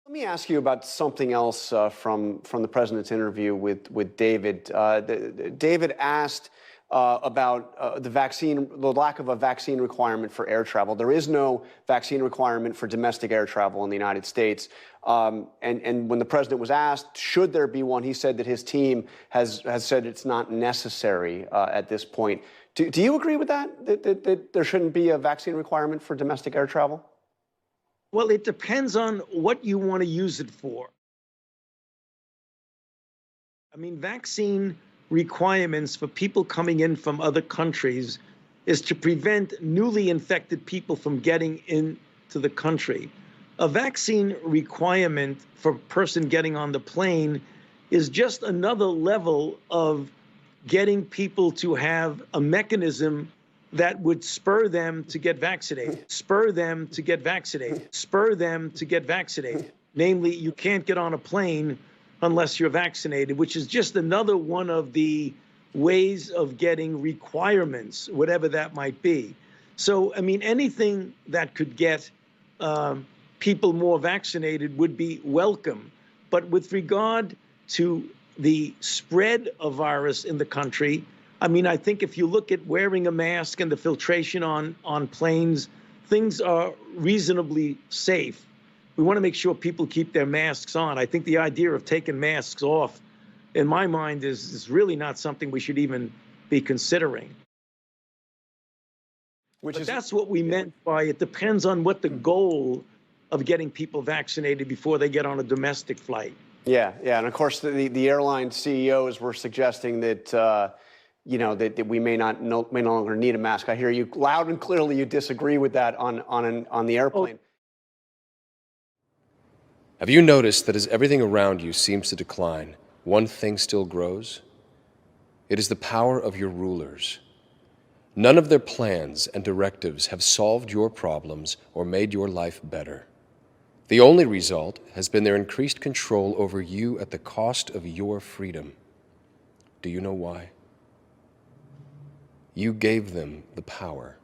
Let me ask you about something else from the president's interview with David. David asked about the lack of a vaccine requirement for air travel. There is no vaccine requirement for domestic air travel in the United States. And when the president was asked, should there be one, he said that his team has said it's not necessary at this point. Do you agree with that? That there shouldn't be a vaccine requirement for domestic air travel? Well, it depends on what you want to use it for. I mean, vaccine requirements for people coming in from other countries is to prevent newly infected people from getting into the country. A vaccine requirement for a person getting on the plane is just another level of getting people to have a mechanism that would spur them to get vaccinated, spur them to get vaccinated, spur them to get vaccinated. Namely, you can't get on a plane unless you're vaccinated, which is just another one of the ways of getting requirements, whatever that might be. So, I mean, anything that could get people more vaccinated would be welcome. But with regard to the spread of virus in the country, I mean, I think if you look at wearing a mask and the filtration on planes, things are reasonably safe. We want to make sure people keep their masks on. I think the idea of taking masks off, in my mind, is really not something we should even be considering. But that's what we meant by it depends on what the goal of getting people vaccinated before they get on a domestic flight. Yeah, and of course the airline CEOs were suggesting that that we may no longer need a mask. I hear you loud and clearly. You disagree with that on the airplane. Have you noticed that as everything around you seems to decline, one thing still grows? It is the power of your rulers. None of their plans and directives have solved your problems or made your life better. The only result has been their increased control over you at the cost of your freedom. Do you know why? You gave them the power.